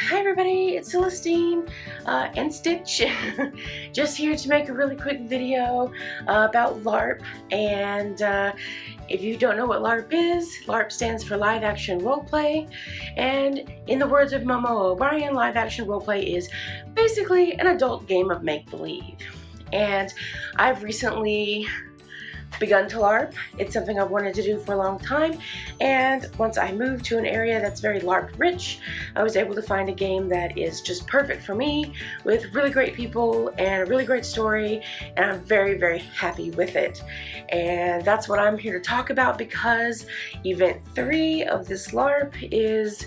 Hi everybody, it's Celestine and Stitch. Just here to make a really quick video about LARP. And if you don't know what LARP is, LARP stands for Live Action Roleplay. And in the words of Momo O'Brien, live action roleplay is basically an adult game of make-believe. And I've recently begun to LARP. It's something I've wanted to do for a long time, and once I moved to an area that's very LARP rich, I was able to find a game that is just perfect for me, with really great people and a really great story, and I'm very, very happy with it. And that's what I'm here to talk about, because event 3 of this LARP is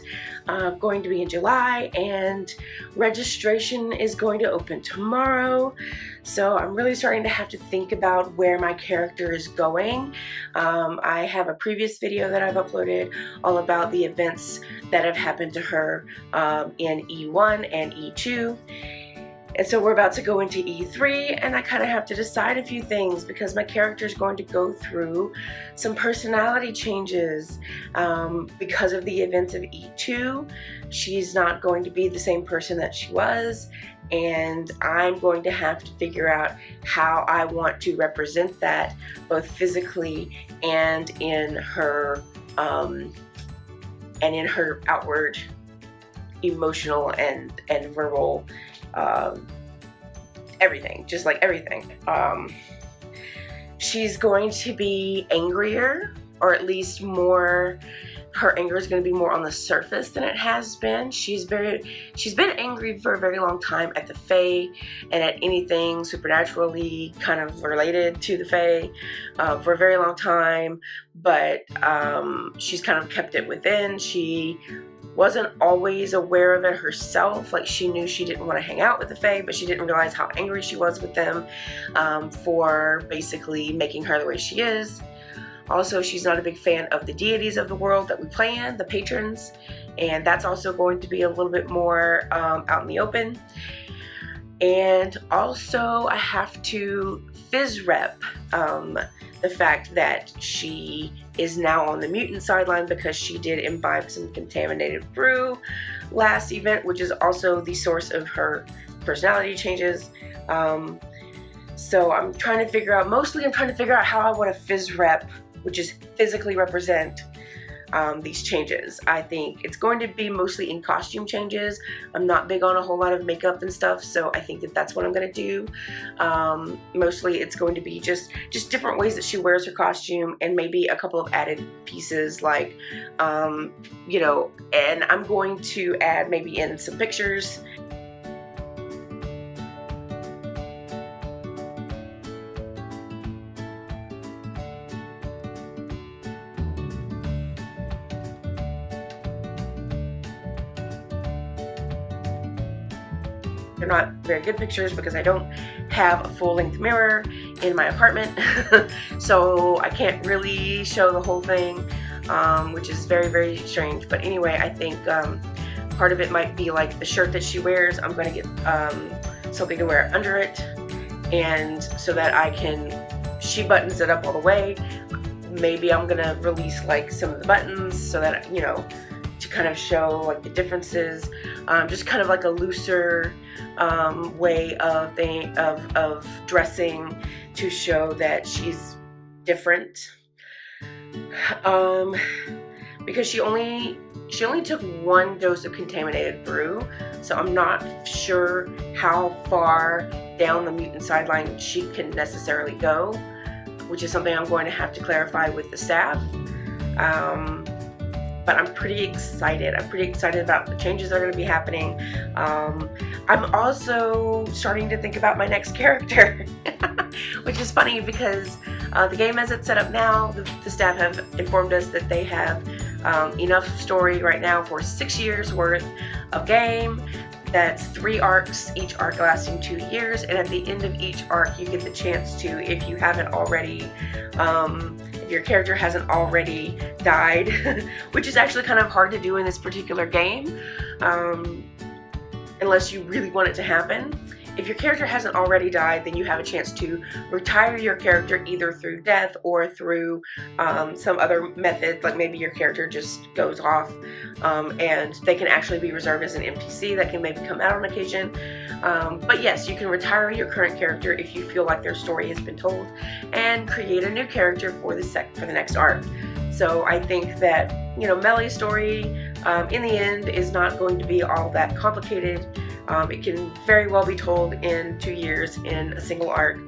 going to be in July, and registration is going to open tomorrow. So I'm really starting to have to think about where my character is going. I have a previous video that I've uploaded all about the events that have happened to her in E1 and E2. And so we're about to go into E3, and I kind of have to decide a few things, because my character is going to go through some personality changes because of the events of E2. She's not going to be the same person that she was, and I'm going to have to figure out how I want to represent that, both physically and in her outward emotional and verbal everything, just like everything. She's going to be angrier, or at least more. Her anger is going to be more on the surface than it has been. She's been angry for a very long time at the Fae and at anything supernaturally kind of related to the Fae for a very long time, but she's kind of kept it within. She wasn't always aware of it herself. Like, she knew she didn't want to hang out with the Fae, but she didn't realize how angry she was with them for basically making her the way she is. Also, she's not a big fan of the deities of the world that we play in, the patrons, and that's also going to be a little bit more out in the open. And also, I have to fizz rep the fact that she is now on the mutant sideline, because she did imbibe some contaminated brew last event, which is also the source of her personality changes. So I'm trying to figure out, mostly I'm trying to figure out how I want to fizz rep, which is physically represent these changes. I think it's going to be mostly in costume changes. I'm not big on a whole lot of makeup and stuff, so I think that that's what I'm going to do. Mostly it's going to be just different ways that she wears her costume, and maybe a couple of added pieces, like, you know, and I'm going to add maybe in some pictures. They're not very good pictures because I don't have a full-length mirror in my apartment, so I can't really show the whole thing, which is very, very strange. But anyway, I think part of it might be like the shirt that she wears. I'm going to get something to wear under it, and so that she buttons it up all the way. Maybe I'm going to release like some of the buttons, so that, you know, to kind of show like the differences, just kind of like a looser way of dressing, to show that she's different, because she only took 1 dose of contaminated brew, so I'm not sure how far down the mutant sideline she can necessarily go, which is something I'm going to have to clarify with the staff. But I'm pretty excited. I'm pretty excited about the changes that are going to be happening. I'm also starting to think about my next character, which is funny, because the game as it's set up now, the staff have informed us that they have enough story right now for 6 years worth of game. That's 3 arcs, each arc lasting 2 years, and at the end of each arc you get the chance to, if you haven't already, if your character hasn't already died, which is actually kind of hard to do in this particular game, unless you really want it to happen, if your character hasn't already died, then you have a chance to retire your character either through death or through some other method, like maybe your character just goes off and they can actually be reserved as an NPC that can maybe come out on occasion. But yes, you can retire your current character if you feel like their story has been told and create a new character for the next arc. So I think that, you know, Melly's story in the end is not going to be all that complicated. It can very well be told in 2 years in a single arc.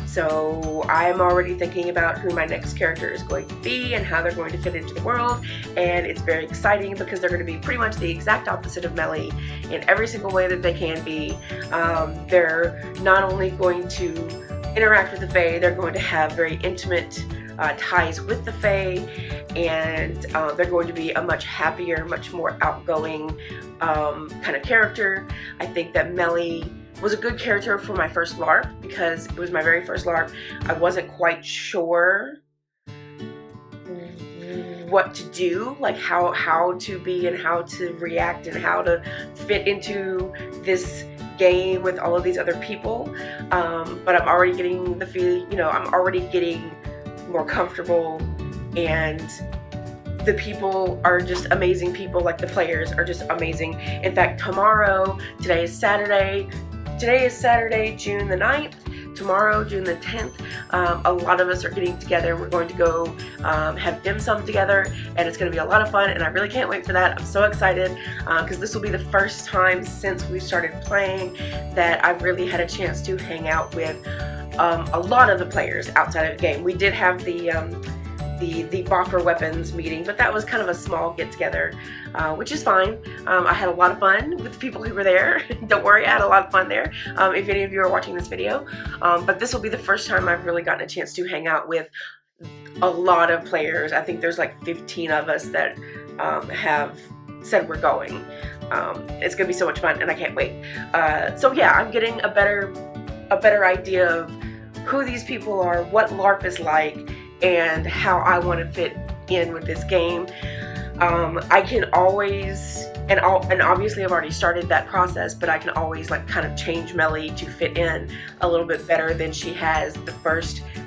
So I'm already thinking about who my next character is going to be and how they're going to fit into the world, and it's very exciting because they're going to be pretty much the exact opposite of Melly in every single way that they can be. They're not only going to interact with the Fae, they're going to have very intimate ties with the Fae, and they're going to be a much happier, much more outgoing kind of character. I think that Melly was a good character for my first LARP because it was my very first LARP. I wasn't quite sure what to do, like how to be and how to react and how to fit into this game with all of these other people. But I'm already getting the feeling, you know, I'm already getting more comfortable, and the people are just amazing people. Like the players are just amazing. In fact, today is Saturday, June the 9th. Tomorrow, June the 10th, a lot of us are getting together. We're going to go have dim sum together, and it's going to be a lot of fun, and I really can't wait for that. I'm so excited because this will be the first time since we started playing that I've really had a chance to hang out with a lot of the players outside of the game. We did have the Boffer Weapons meeting, but that was kind of a small get-together, which is fine. I had a lot of fun with the people who were there. Don't worry, I had a lot of fun there, if any of you are watching this video. But this will be the first time I've really gotten a chance to hang out with a lot of players. I think there's like 15 of us that have said we're going. It's gonna be so much fun, and I can't wait. So yeah, I'm getting a better idea of who these people are, what LARP is like, and how I want to fit in with this game. I can always, and obviously I've already started that process, but I can always like kind of change Melly to fit in a little bit better than she has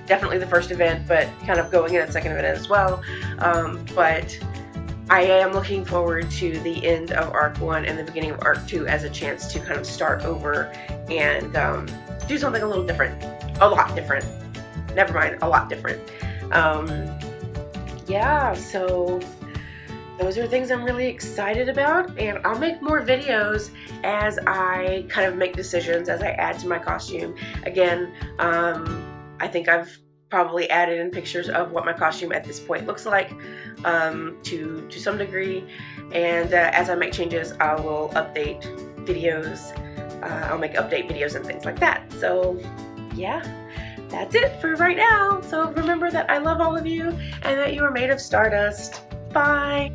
definitely the first event, but kind of going in at second event as well. But I am looking forward to the end of Arc 1 and the beginning of Arc 2 as a chance to kind of start over and do something a little different. A lot different. Never mind, a lot different. Yeah, so those are things I'm really excited about, and I'll make more videos as I kind of make decisions, as I add to my costume. Again, I think I've probably added in pictures of what my costume at this point looks like to some degree, and as I make changes, I will update videos. I'll make update videos and things like that. So yeah, that's it for right now. So remember that I love all of you and that you are made of stardust. Bye.